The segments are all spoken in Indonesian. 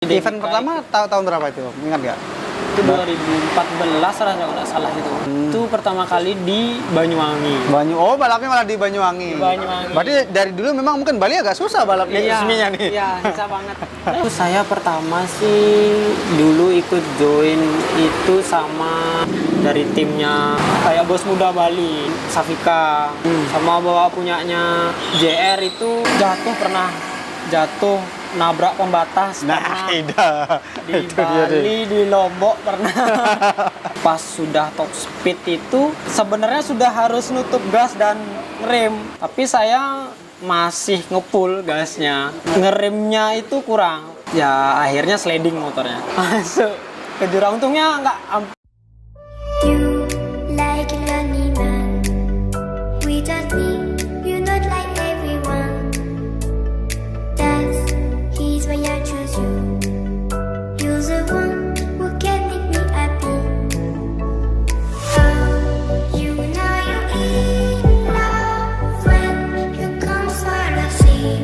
Event pertama tahun berapa itu? Ingat nggak? Itu 2014 kalau nggak salah itu. Itu pertama kali di Banyuwangi. Oh, balapnya malah di Banyuwangi. Di Banyuwangi. Berarti dari dulu memang mungkin Bali agak susah balapnya resminya nih. Iya, susah banget. Terus saya pertama sih dulu ikut join itu sama dari timnya kayak Bos Muda Bali, Safika, sama bawa punyanya JR itu jatuh nabrak pembatas. Nah, di itu dia Bali, di Lombok pernah. Pas sudah top speed itu sebenarnya sudah harus nutup gas dan rem, tapi saya masih ngepull gasnya, ngeremnya itu kurang. Ya akhirnya sliding motornya masuk ke jurang. Untungnya nggak You like a lonely man without me, you're not like everyone. That's he's why I choose you. You're the one who can make me happy. Oh, you know you're in love when you come for the sea,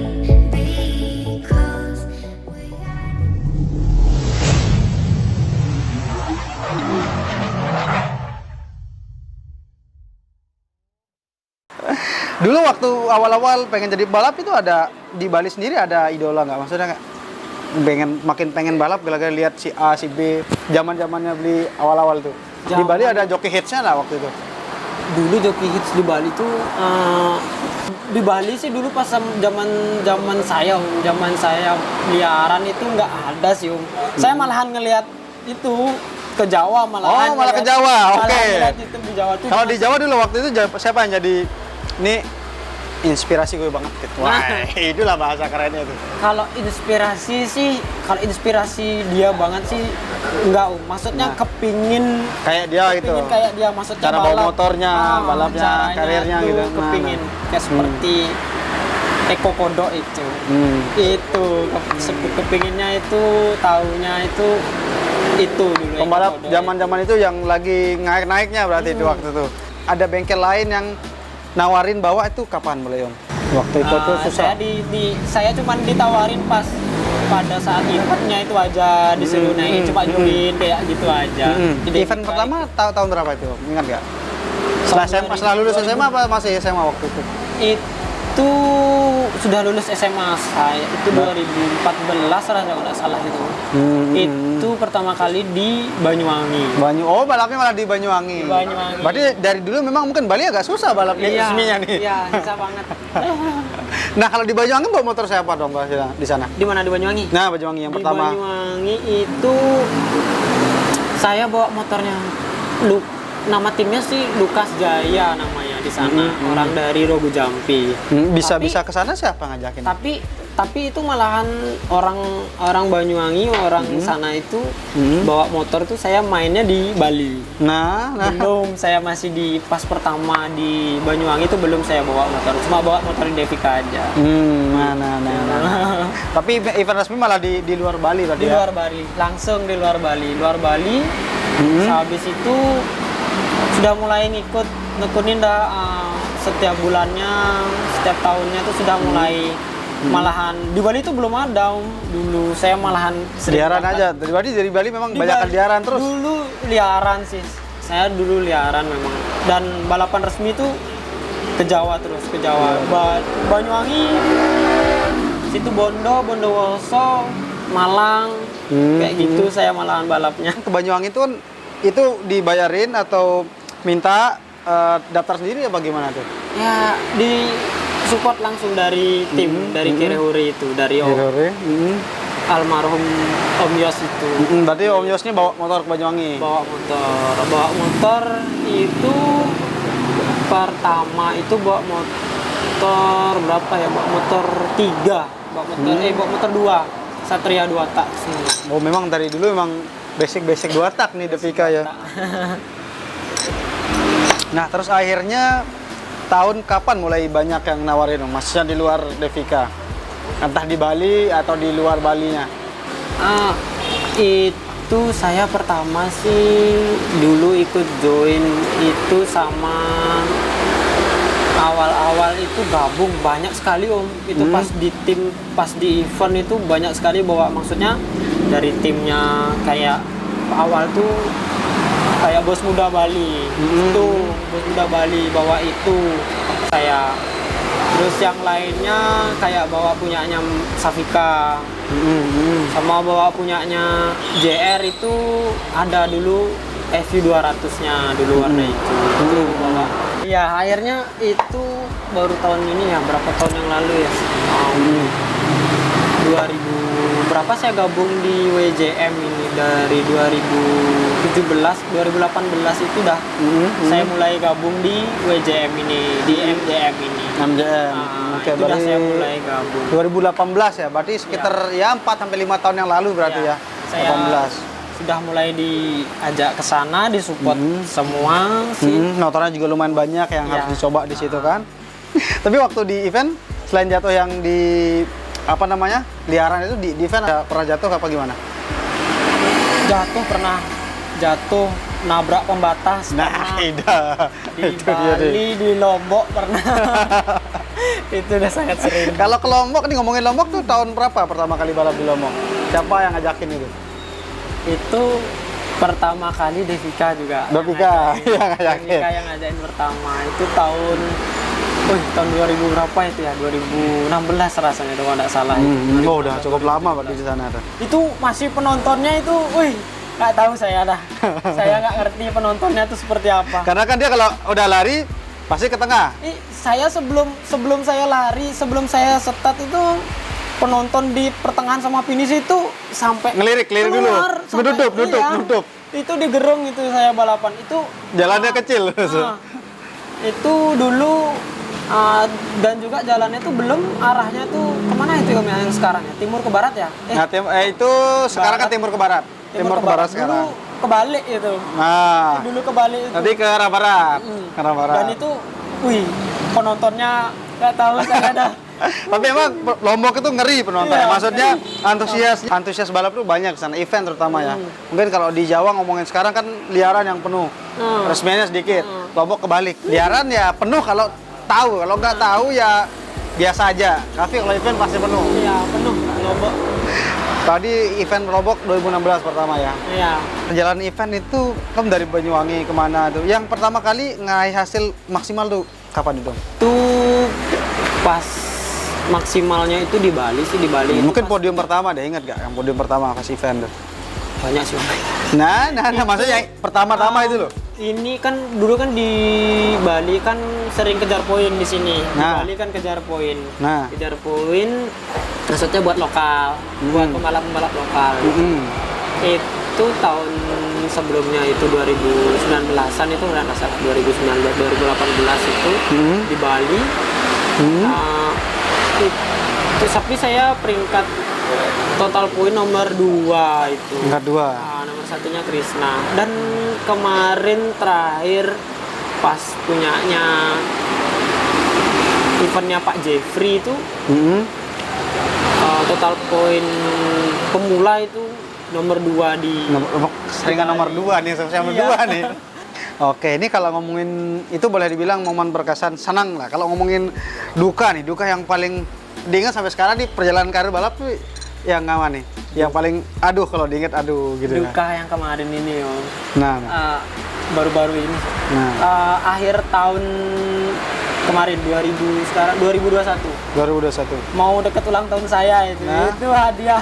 because we are. Dulu waktu awal-awal pengen jadi balap itu ada di Bali sendiri ada idola nggak? Maksudnya nggak makin pengen balap gara-gara lihat si A, si B, zaman-zamannya beli awal-awal tuh. Di Bali ada joki hitsnya lah waktu itu. dulu joki hits di Bali tuh di Bali sih dulu pas zaman saya liaran itu nggak ada sih Saya malahan ngelihat itu ke Jawa malahan. Oh, malah ke Jawa. Oke. Ngeliat itu di Jawa tuh. Kalau di Jawa dulu waktu itu siapa yang jadi ini inspirasi gue banget gitu. Wah, itulah bahasa kerennya tuh. Kalau inspirasi dia banget sih enggak, maksudnya kepingin Kayak dia gitu. kayak dia, maksudnya Cara bawa motornya, balapnya, caranya karirnya tuh gitu. Kepingin kayak seperti Eko Kodok itu. Itu kepinginnya itu, tahunya itu dulu. Pembalap Eko Kodok zaman-zaman itu yang lagi naik-naiknya berarti itu waktu itu. Ada bengkel lain yang nawarin bawa itu kapan mulai Om? Waktu itu tuh susah. Saya cuma ditawarin pas pada saat eventnya itu aja, disuruh naik cuma join kayak gitu aja. Event pertama tahun berapa itu Om? Ingat nggak? Setelah lulus SMA apa masih SMA waktu itu? Itu sudah lulus SMA saya, itu 2014 kalau nggak salah itu. Itu pertama kali di Banyuwangi. Oh, balapnya malah di Banyuwangi. Di Banyuwangi. Berarti dari dulu memang mungkin Bali agak susah balapnya resminya nih. Iya, susah banget. Nah, kalau di Banyuwangi bawa motor siapa dong Mbak di sana? Di mana, di Banyuwangi? Nah, Banyuwangi yang Di pertama. Banyuwangi itu saya bawa motornya. Nama timnya sih Lukas Jaya namanya di sana. Orang dari Rogo Jampi. Bisa Tapi- ke sana siapa ngajakin? Tapi itu malahan orang Banyuwangi, orang sana itu bawa motor tuh saya mainnya di Bali. Nah. Belum, saya masih di pas pertama di Banyuwangi itu belum saya bawa motor. Cuma bawa motor di Devika aja. Nah. Tapi event resmi malah di luar Bali berarti Di ya? luar Bali, langsung di luar Bali. Habis itu sudah mulai nekunin setiap bulannya, setiap tahunnya itu sudah mulai. Malahan di Bali itu belum ada dulu. Saya malahan sering Liaran berangkat. aja. Dari Bali memang Di banyak Bali liaran terus. Dulu liaran sih. Saya dulu liaran memang. Dan balapan resmi itu ke Jawa terus, ke Jawa. Banyuwangi, situ Bondowoso, Malang, kayak gitu saya malahan balapnya. Ke Banyuwangi itu dibayarin atau minta daftar sendiri apa gimana tuh? Ya di support langsung dari tim, dari Kirehuri itu, dari almarhum Om Yos itu. Berarti Om Yos ini bawa motor ke Banyuwangi? Bawa motor itu pertama itu bawa motor berapa ya? Bawa motor 3, bawa motor 2, Satria 2 tak sih. Oh, memang dari dulu memang basic 2 tak nih Devika ya. Nah, terus akhirnya tahun kapan mulai banyak yang nawarin Om? Maksudnya di luar Devika? Entah di Bali atau di luar Balinya? Itu saya pertama sih dulu ikut join itu sama awal-awal itu gabung banyak sekali Om. Itu pas di tim, pas di event itu banyak sekali bawa, maksudnya dari timnya kayak awal tuh kayak bos muda Bali itu bos muda Bali bawa itu saya, terus yang lainnya kayak bawa punyanya Safika sama bawa punyanya JR itu ada dulu FU 200-nya dulu warna itu bawa. Ya akhirnya itu baru tahun ini ya, berapa tahun yang lalu ya, 2000 berapa saya gabung di WJM ini, dari 2017 2018 itu dah saya mulai gabung di WJM ini, di MJM ini. MJM. Oke, itu dah berarti saya mulai gabung. 2018 ya. Berarti sekitar ya 4 sampai 5 tahun yang lalu berarti ya. Saya 18. sudah mulai diajak ke sana, disupport semua sih. Motornya juga lumayan banyak yang harus dicoba di situ kan. Tapi waktu di event selain jatuh yang di apa namanya liaran itu di event ada pernah jatuh apa gimana? Pernah jatuh nabrak pembatas, Nah, pernah di itu dia deh. Bali, di Lombok pernah. Itu udah sangat sering. Kalau ke Lombok nih, ngomongin Lombok tuh tahun berapa pertama kali balap di Lombok? Siapa yang ngajakin itu? Itu pertama kali Devika juga. Devika yang ngajakin. Devika yang ngajakin pertama. Itu tahun 2000 berapa itu ya? 2016 rasanya itu kalau nggak salah. Oh, udah cukup lama berarti di sana tuh. Itu masih penontonnya itu, nggak tahu saya dah. Saya nggak ngerti penontonnya itu seperti apa. Karena kan dia kalau udah lari pasti ke tengah. Saya sebelum saya lari, sebelum saya start itu penonton di pertengahan sama finish itu sampai Ngelirik dulu. sampai- Nutup. Itu di gerung itu saya balapan itu. Jalannya kecil. Itu dulu dan juga jalannya itu belum arahnya tuh kemana itu yang sekarang ya, timur ke barat ya? Nah, itu sekarang kan timur ke barat. Timur ke barat sekarang. Dulu kebalik itu. Nah, Dulu kebalik itu. nanti ke arah barat. Ke arah barat. Dan itu, penontonnya nggak tahu saya ada. Tapi emang Lombok itu ngeri penontonnya. Iya, Maksudnya antusias balap tuh banyak sana, event terutama ya. Mungkin kalau di Jawa ngomongin sekarang kan liaran yang penuh. Resminya sedikit. Lombok kebalik. Liaran ya penuh kalau tahu, kalau nggak tahu ya biasa aja. Tapi kalau event pasti penuh. Iya, penuh Lombok. Tadi event Lombok 2016 pertama ya. Iya. Perjalanan event itu kan dari Banyuwangi kemana tuh? Yang pertama kali ngai hasil maksimal tuh kapan itu? Itu pas maksimalnya itu di Bali sih, di Bali. itu Mungkin pas- podium pertama deh, ingat gak? Yang podium pertama pas event tuh. banyak sih. Nah, maksudnya yang pertama-tama itu loh. Ini kan dulu kan di Bali kan sering kejar poin di sini. Di Nah. Bali kan kejar poin. Nah. Kejar poin maksudnya buat lokal, buat pembalap-pembalap lokal. Itu tahun sebelumnya itu 2019-an itu nggak salah, 2019 2018 itu di Bali. Itu tapi saya peringkat total poin nomor 2 itu. Tingkat 2. Nomor satunya Krishna. Dan kemarin terakhir pas punyanya eventnya Pak Jeffrey itu total poin pemula itu nomor 2 di Seringan nomor 2 nih, saya nomor 2 nih. Oke, ini kalau ngomongin itu boleh dibilang momen berkesan senang lah. Kalau ngomongin duka nih, duka yang paling diingat sampai sekarang di perjalanan karir balap tuh yang mana nih? Yang paling aduh kalau diingat aduh gitu. duka yang kemarin ini Om. Nah. Baru-baru ini. Nah. Akhir tahun kemarin 2021. 2021. Mau deket ulang tahun saya itu. Nah. Itu hadiah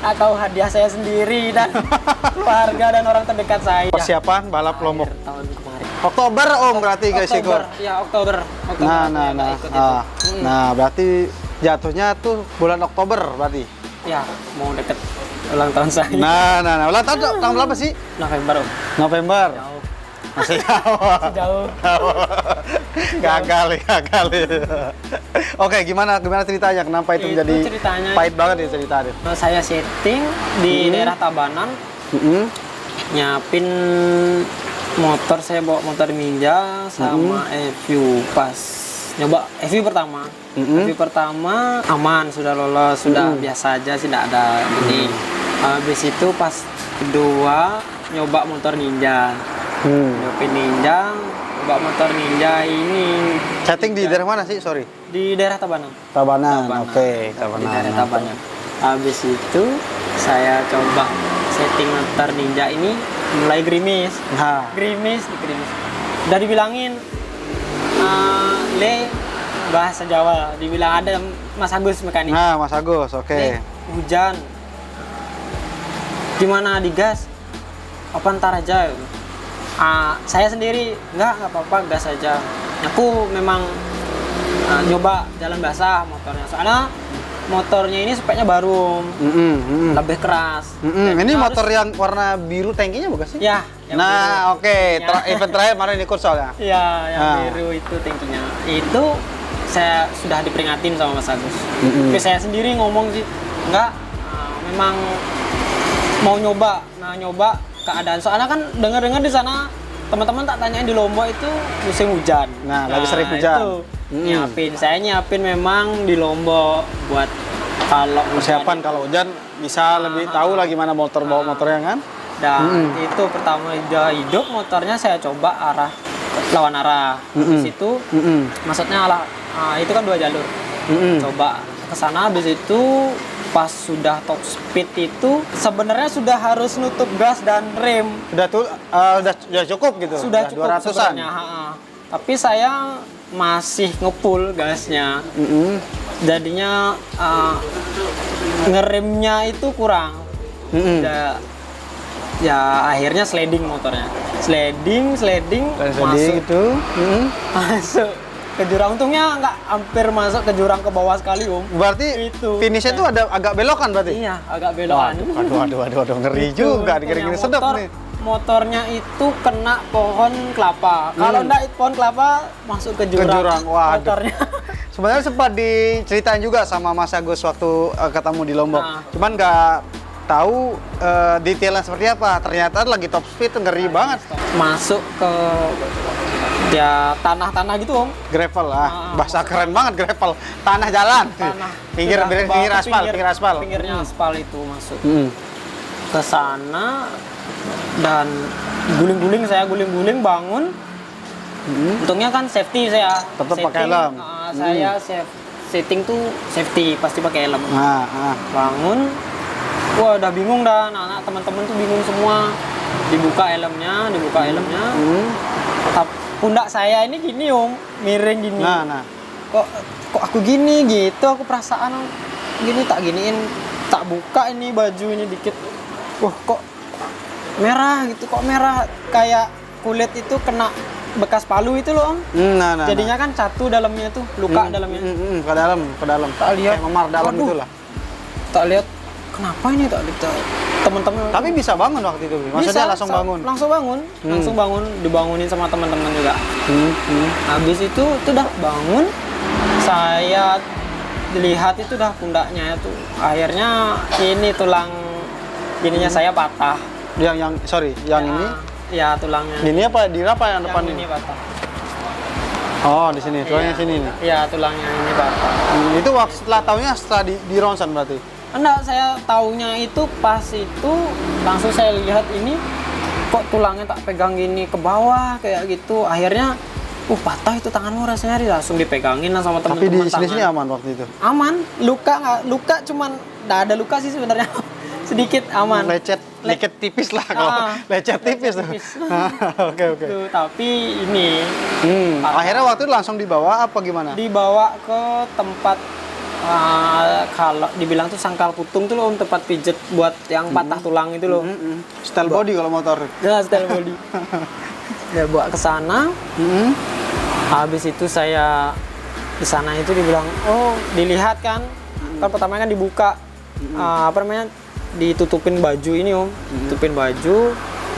atau hadiah saya sendiri dan keluarga dan orang terdekat saya. Persiapan balap Lombok. Akhir tahun kemarin. Oktober Om berarti guys ikut. Ya Oktober. Nah, saya nggak ikut itu. Nah, berarti jatuhnya tuh bulan Oktober berarti. Ya, mau deket ulang tahun saya. Nah. Ulang tahun tahun berapa sih? November Om. November. Jauh. Masih jauh. Jauh. gagal. Oke, gimana ceritanya? Kenapa itu Itu menjadi ceritanya pahit banget ya ceritanya? Saya setting di daerah Tabanan, nyiapin motor, saya bawa motor Ninja sama FU pas nyoba FU pertama. FU pertama aman, sudah lolos, sudah biasa aja sih, tidak ada ini. Habis itu pas kedua nyoba motor Ninja. Nyobain Ninja, nyoba motor Ninja ini Setting di daerah mana sih? Sorry. di daerah Tabanan. Tabanan. Oke, Di Tabanan. daerah Tabanan. Habis itu saya coba setting motor Ninja ini mulai gerimis. Nah, Gerimis. Udah dibilangin Le bahasa Jawa, dibilang ada Mas Agus mekanik. nah Mas Agus, oke. Le, hujan. Gimana digas? Apa ntar aja? Saya sendiri nggak apa-apa, gas aja. Aku memang nyoba jalan basah motornya, soalnya motornya ini speknya baru, lebih keras. Dan Ini harus- motor yang warna biru tankinya bukan sih? ya yang Nah, biru. oke. Ya. Event terakhir kemarin ikut soalnya. Iya, yang Ah. biru itu tankinya. Itu saya sudah diperingatin sama Mas Agus. Tapi saya sendiri ngomong sih, enggak, memang mau nyoba keadaan. Soalnya kan dengar-dengar di sana teman-teman tak tanyain di Lombok itu musim hujan. Nah, lagi sering hujan. Itu saya nyiapin memang di Lombok buat kalau Persiapan hujan. kalau hujan bisa lebih tahu lah gimana motor bawa motornya kan? Dan itu pertama hidup motornya saya coba lawan arah. Habis itu maksudnya itu kan 2 jalur. Coba ke sana, habis itu pas sudah top speed itu sebenarnya sudah harus nutup gas dan rem. Udah cukup gitu. Sudah cukup 200-an. sebenarnya. Tapi saya masih ngepul gasnya. Jadinya ngeremnya itu kurang. Ya akhirnya sliding motornya. Sliding masuk Gitu. masuk ke jurang. Untungnya nggak hampir masuk ke jurang ke bawah sekali, Om. Berarti Itu. finishnya tuh ada agak belokan berarti? Iya, agak belokan. Waduh, ngeri Itu, juga, dikira-kira sedap nih. Motornya itu kena pohon kelapa. Kalau enggak pohon kelapa masuk ke jurang. jurang, waduh. Motornya. Sebenarnya sempat diceritain juga sama Mas Agus waktu ketemu di Lombok. Nah. Cuman nggak tahu detailnya seperti apa. Ternyata lagi top speed tuh ngeri banget. Masuk ke ya tanah-tanah gitu, Om. Gravel lah, Ah, bahasa keren banget gravel. Tanah jalan. Tanah. Pinggir Udah ke bawah, pinggir aspal, pinggir aspal. Pinggirnya aspal itu masuk. Mm. Ke sana dan guling-guling bangun. Untungnya kan safety saya. Tetap pakai Setting, helm. Saya setting tuh safety, pasti pakai helm. Nah. Bangun, wah udah bingung dah, anak-anak teman-teman tuh bingung semua. Dibuka helmnya. Pundak saya ini gini, Om, miring gini. Nah. Kok aku gini gitu, aku perasaan gini, tak giniin, tak buka ini baju ini dikit. Wah, kok merah gitu, kok merah kayak kulit itu kena bekas palu itu loh, Om. Nah. Jadinya kan catu dalamnya tuh, luka dalamnya. Ke dalam. Tak lihat. Kayak memar dalam Waduh. itulah. Tak lihat kenapa ini, tak lihat teman-teman. Tapi bisa bangun waktu itu, maksudnya langsung bangun. Langsung bangun, dibangunin sama teman-teman juga. Habis itu udah bangun, saya lihat itu udah pundaknya itu akhirnya ini tulang ininya saya patah. Yang ini. Ya tulangnya. Ini apa? Di apa yang depan Yang ini? ini patah. Oh, di sini. Tulangnya Iya. sini nih. Iya, tulangnya ini patah. Itu waktu setelah di ronsen berarti. Enggak, saya taunya itu pas itu langsung saya lihat ini kok tulangnya tak pegang gini ke bawah kayak gitu. Akhirnya patah itu tanganmu rasanya, langsung dipegangin lah sama Tapi teman-teman. di sini aman waktu itu. Aman, luka cuman nggak ada luka sih sebenarnya. Sedikit aman. Lecet tipis lah kalau lecet tipis tuh. tipis. Oke. Tuh, tapi ini Akhirnya waktu itu langsung dibawa apa gimana? dibawa ke tempat kalau dibilang tuh sangkal putung tuh loh, tempat pijet buat yang patah tulang itu loh. Style body kalau motor. Ya, style body. Ya bawa ke sana. Habis itu saya di sana itu dibilang, dilihat kan. Kan pertama kan dibuka ditutupin baju ini, Om. Tutupin baju.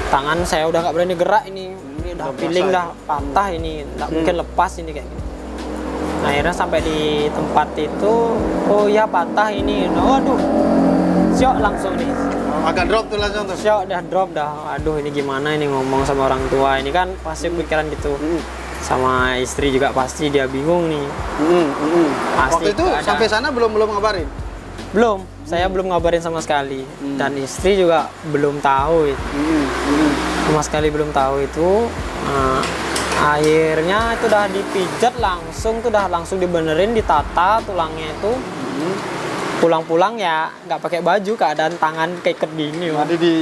Tangan saya udah nggak berani gerak ini. Ini udah feeling dah patah ini, nggak mungkin lepas ini kayak gini. Nah, akhirnya sampai di tempat itu, patah ini. Waduh, syok langsung nih. Agak drop tuh langsung tuh. Syok dah drop dah. Aduh, ini gimana ini ngomong sama orang tua ini kan pasti pikiran gitu. Sama istri juga pasti dia bingung nih. Pasti Waktu itu sampai sana belum ngabarin. Belum, saya belum ngabarin sama sekali. Dan istri juga belum tahu itu. Sama sekali belum tahu itu. Akhirnya itu udah dipijat langsung dibenerin, ditata tulangnya itu. pulang-pulang ya nggak pakai baju, keadaan tangan keikat gini. Om. Tadi di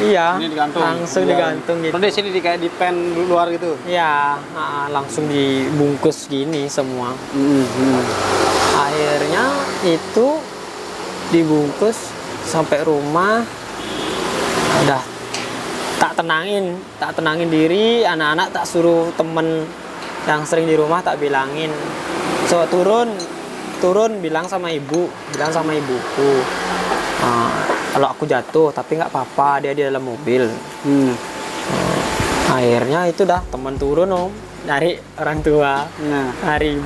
Iya, ini digantung. langsung digantung gitu. Terus di sini kayak di pen luar gitu. Iya, langsung dibungkus gini semua. Akhirnya itu dibungkus sampai rumah, udah tak tenangin diri, anak-anak tak suruh temen yang sering di rumah tak bilangin. So turun bilang sama ibuku, kalau aku jatuh tapi nggak apa-apa, dia di dalam mobil. Akhirnya itu dah teman turun Om, nyari orang tua, cari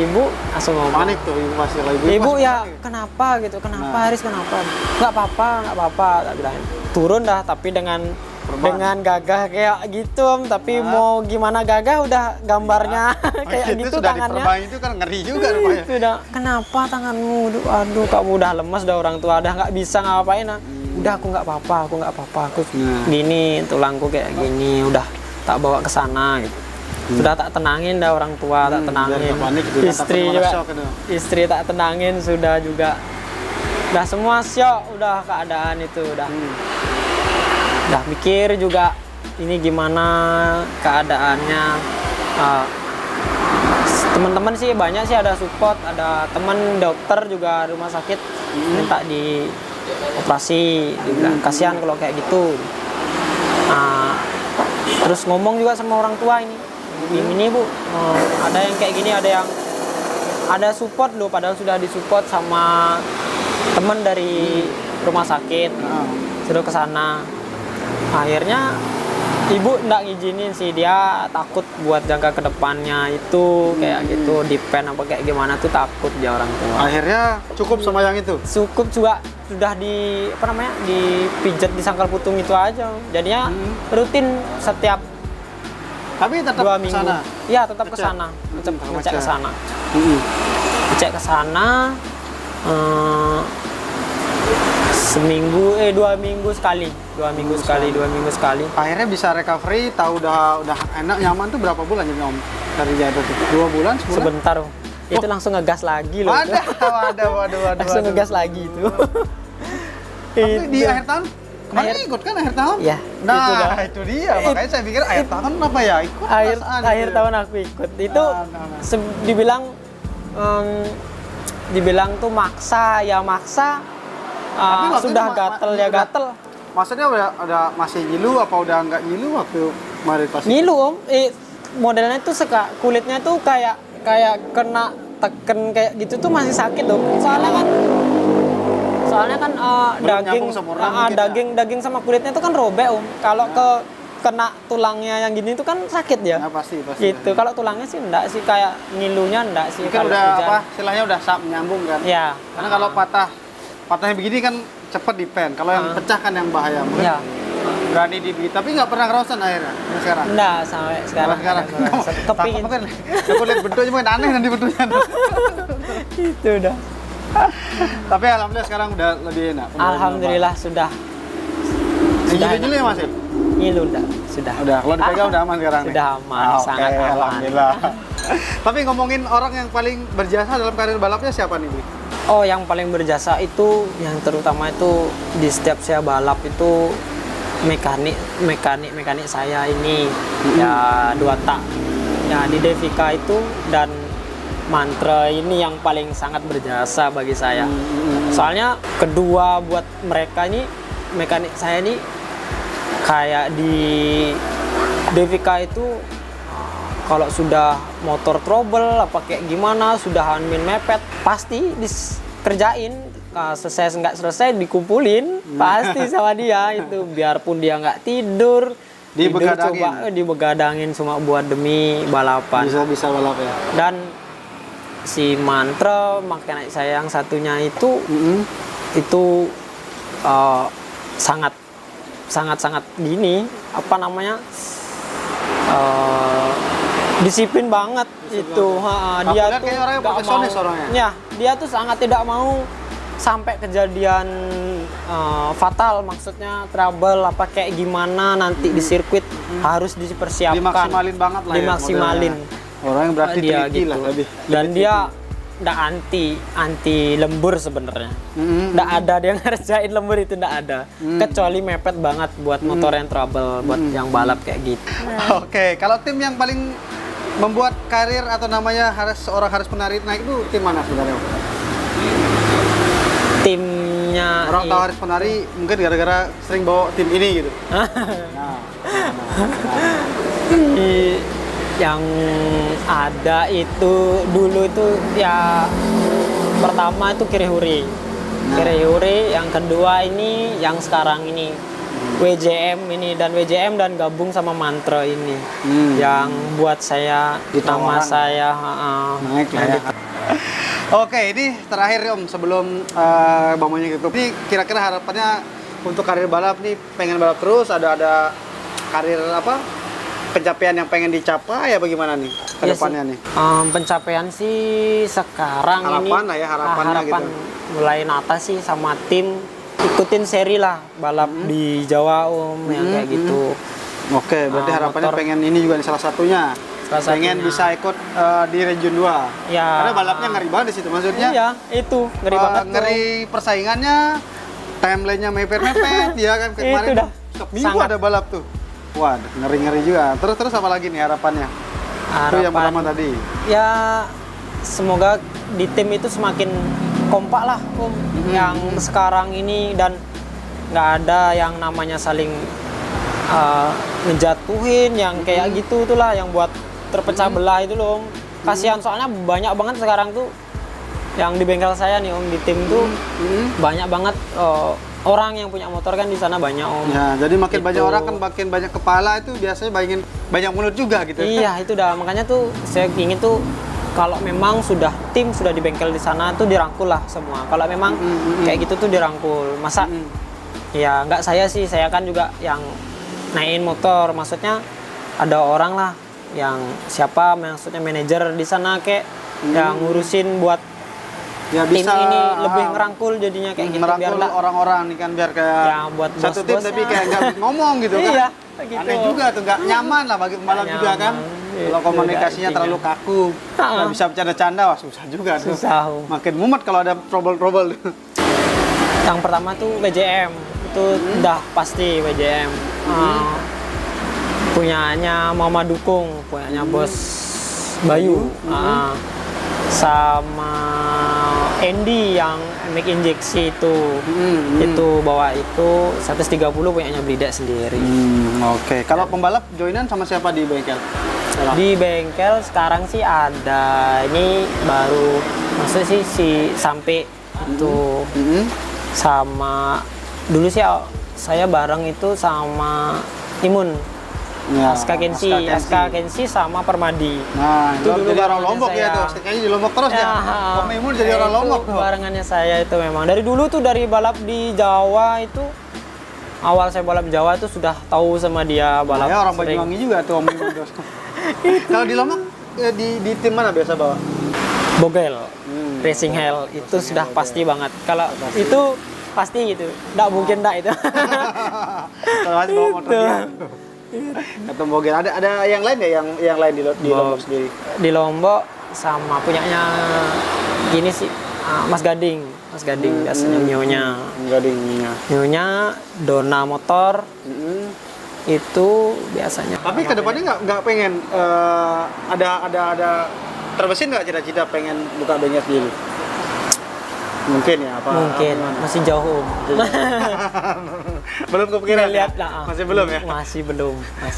ibu, langsung ngomong. Panik tuh ibu pasti lah, Ibu pasti ya panik. kenapa gitu, kenapa Haris kenapa? Nggak apa-apa, tak bilang. Turun dah tapi dengan gagah kayak gitu Om, tapi mau gimana gagah udah gambarnya kayak gitu sudah tangannya. diperbaiki itu kan ngeri juga rupanya. Itu udah, kenapa tanganmu? Aduh, kamu udah lemas, udah orang tua udah nggak bisa ngapain. Udah aku nggak apa-apa, aku gini, tulangku kayak gini, udah tak bawa ke sana gitu. Sudah tak tenangin dah orang tua, tak tenangin. Panik, Istri juga, istri tak tenangin sudah juga. Udah semua syok, udah keadaan itu udah. Udah mikir juga ini gimana keadaannya. Teman-teman sih banyak sih, ada support, ada teman dokter juga rumah sakit minta di operasi, dibilang kasihan kalau kayak gitu. Terus ngomong juga sama orang tua ini Bu, ada yang kayak gini, ada support loh, padahal sudah disupport sama teman dari rumah sakit, suruh ke sana. Akhirnya ibu nggak ngizinin sih, dia takut buat jangka ke depannya itu kayak gitu, dipen apa kayak gimana tuh takut dia orang tua. Akhirnya cukup sama yang itu. Cukup juga sudah dipijat di sangkal putung itu aja. Jadinya rutin setiap Tapi tetap 2 ke minggu. sana. Iya, tetap ke Ngecek. sana. Ngecek ngecek. ke sana. Ngecek ke sana. Seminggu 2 minggu sekali. 2 minggu sekali. Akhirnya bisa recovery, tahu udah enak nyaman tuh berapa bulan jadi Om dari jatuh tuh? 2 bulan, sebulan? Sebentar. Itu langsung ngegas lagi loh. Waduh. Langsung ngegas lagi itu. Tapi di akhir tahun kemarin ikut kan akhir tahun? Iya. Nah, itu dia. Makanya saya pikir akhir tahun apa ya? Ikut perasaan Akhir gitu. tahun aku ikut. Itu Nah. dibilang tuh maksa. Tapi waktu Sudah itu gatel. Maksudnya udah masih ngilu apa udah nggak ngilu waktu kemarin pas? Ngilu Om. Modelnya tuh kulitnya tuh kayak kena teken kayak gitu tuh masih sakit Om. Soalnya kan daging nyambung sempurna mungkin daging sama kulitnya tuh kan robek Om. Kalau kena tulangnya yang gini tuh kan sakit ya. Nah, pasti. Gitu. Kalau tulangnya sih enggak sih, kayak ngilunya enggak sih. Mungkin kalau udah hujan. istilahnya udah menyambung kan? Ya. Karena kalau patahnya begini kan cepet dipen. Kalau yang pecah kan yang bahaya. Mungkin Ya. berani dibikin. Tapi nggak pernah kerosan akhirnya sekarang. Enggak sampai sekarang. Kepingin. Takut kan? Aku lihat bentuknya mungkin aneh nanti bentuknya. Itu udah. Tapi alhamdulillah sekarang udah lebih enak. Alhamdulillah sudah. Ngilu ya masih? Ngilu udah, sudah. Udah, kalau dipegang udah aman sekarang nih? Sudah aman, Oke, sangat aman. alhamdulillah. Tapi ngomongin orang yang paling berjasa dalam karir balapnya siapa nih, Bu? Oh, yang paling berjasa itu, yang terutama itu di setiap saya balap itu mekanik saya ini ya 2 tak. Ya di Devika itu dan Mantra ini yang paling sangat berjasa bagi saya. Soalnya kedua buat mereka ini, mekanik saya ini kayak di Devika itu kalau sudah motor trouble apa kayak gimana, sudah min mepet, pasti dikerjain. Selesai nggak selesai dikumpulin pasti sama dia itu, biarpun dia nggak tidur dibegadangin cuma buat demi balapan. Bisa balap ya. Dan si Mantra mekanik saya yang satunya itu sangat gini, apa namanya, disiplin banget itu. Dia tuh kayak orangnya nggak profesionis mau, orangnya. ya dia tuh sangat tidak mau sampai kejadian fatal, maksudnya trouble apa kayak gimana nanti di sirkuit harus dipersiapkan, Dimaksimalin banget lah ya dimaksimalin. modelnya. Orang yang berarti Dia teliti gitu. lah lebih. Dan dia nggak anti lembur sebenarnya. Nggak ada dia ngerjain lembur itu, nggak ada. Kecuali mepet banget buat motor yang trouble, buat yang balap kayak gitu. Oke, kalau tim yang paling membuat karir atau namanya seorang Haris Penari naik itu tim mana sebenarnya? Timnya Orang tahu Haris Penari mungkin gara-gara sering bawa tim ini gitu. yang ada itu dulu itu ya pertama itu Kirihuri, yang kedua ini yang sekarang ini WJM ini, dan WJM dan gabung sama Mantra ini yang buat saya nama saya naik lah ya. Oke, ini terakhir Om sebelum Bang Monyeng gitu. Ini kira-kira harapannya untuk karir balap nih, pengen balap terus, ada karir apa? Pencapaian yang pengen dicapai ya bagaimana nih ke depannya nih? Pencapaian sih sekarang Harapan ini lah ya, harapannya harapan gitu. mulai nata sih sama tim ikutin seri lah balap di Jawa yang kayak gitu. Oke, berarti harapannya motor. pengen ini juga nih salah satunya. Pengen satunya. bisa ikut di Region 2. Ya. Karena balapnya ngeri banget di situ maksudnya. Iya, itu ngeri banget. Ngeri persaingannya, timeline-nya mepet-mepet, ya kan Itu kemarin dah. setiap minggu Sangat. ada balap tuh. Wah, ngeri-ngeri juga. Terus apa lagi nih harapannya? Itu yang pertama tadi. Ya semoga di tim itu semakin kompak lah Om. Yang sekarang ini, dan nggak ada yang namanya saling ngejatuhin yang kayak gitu itulah yang buat terpecah belah itu loh Om. Kasihan soalnya banyak banget sekarang tuh yang di bengkel saya nih Om, di tim tuh banyak banget orang yang punya motor kan di sana banyak Om. Ya, jadi makin Gitu. banyak orang kan makin banyak kepala itu biasanya banyak mulut juga gitu. Iya, itu dah makanya tuh saya ingin tuh kalau memang tim sudah di bengkel di sana tuh dirangkul lah semua. Kalau memang kayak gitu tuh dirangkul. Masa ya nggak saya sih, saya kan juga yang naikin motor. Maksudnya ada orang lah yang siapa maksudnya manajer di sana kayak yang ngurusin buat Ya tim bisa ini lebih ngerangkul jadinya kayak gitu, biar merangkul nggak orang-orang nih kan biar kayak Ya, buat satu tim bos-bos, tapi kayak nggak ngomong gitu kan. Iya, gitu. Aneh juga tuh, nggak nyaman lah bagi pembalap Nggak juga kan. nyaman. Kalau Itu komunikasinya intinya. terlalu kaku, nggak bisa bercanda-canda, wah susah juga tuh. Susah. Makin mumet kalau ada trouble-trouble. Yang pertama tuh WJM, itu udah pasti WJM. Punyanya Mama Dukung, punyanya Bos Bayu. Sama Andy yang mic injeksi itu. Itu bawa itu 130 punyanya Blida sendiri. Oke, kalau pembalap joinan sama siapa di bengkel? Di bengkel sekarang sih ada ini baru maksudnya sih si Sampai itu sama dulu sih saya bareng itu sama Imun. Ya, Aska Kensi sama Permadi. Nah, Itu dulu jadi orang barengannya Lombok ya saya. tuh. Kayaknya di Lombok terus ya. Om Imun jadi orang itu Lombok tuh. barengannya saya itu memang. Dari dulu tuh dari balap di Jawa itu awal saya balap Jawa itu sudah tahu sama dia balap. Ya orang sering. Banyuwangi juga tuh Om Imun tuh. Kalau di Lombok di tim mana biasa bawa? Bogel, Racing Hell itu sudah pasti banget. Kalau itu pasti gitu, nggak mungkin nggak itu. Kalau masih bawa motor dia. Atau Bogel ada yang lain ya yang lain di Lombok sendiri. Di Lombok sama punyanya gini sih Mas Gading biasanya Mionya. Mionya Dona Motor. Itu biasanya. Tapi kedepannya nggak pengen ada terbesin nggak cita-cita pengen buka bengkel sendiri? Mungkin ya apa? Mungkin masih jauh Om. Belum kepikiran. Lihat Ya? lah. Masih belum ya? Masih belum.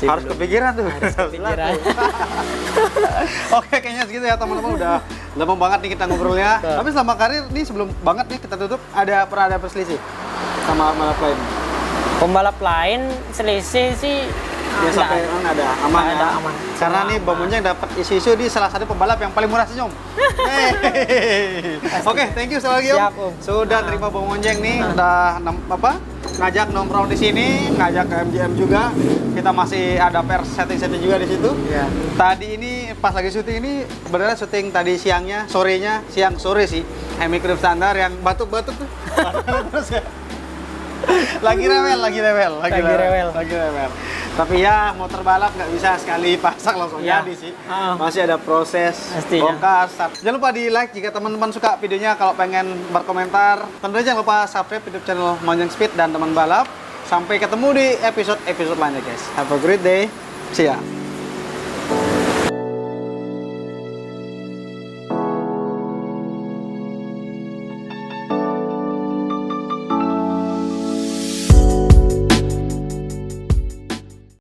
Harus kepikiran tuh. Harus kepikiran. Oke, kayaknya segitu ya teman-teman, udah lama banget nih kita ngobrolnya. Tapi selama karir nih sebelum banget nih kita tutup pernah ada perselisih sama balap lain. Pembalap lain selisih sih Ya sampai nggak ada aman Nggak ya. ada, aman. Karena Semua nih Bang aman. Monyeng dapat isu-isu di salah satu pembalap yang paling murah senyum. Oke, thank you sekali lagi Om. Siap, Om. Sudah terima Bang Monyeng nih, udah ngajak nongkrong di sini, ngajak ke MGM juga. Kita masih ada pers setting-setting juga di situ. Iya. Tadi ini pas lagi syuting ini beneran syuting tadi siang sore sih. Hemikrip standar yang batuk-batuk tuh. Terus ya. Lagi rewel. Tapi ya motor balap nggak bisa sekali pasang langsung Iya. jadi sih. Ah. Masih ada proses Pastinya. bongkar, start. Jangan lupa di like jika teman-teman suka videonya. Kalau pengen berkomentar, tentunya jangan lupa subscribe YouTube channel Monjang Speed dan teman balap. Sampai ketemu di episode-episode lainnya guys. Have a great day. See ya.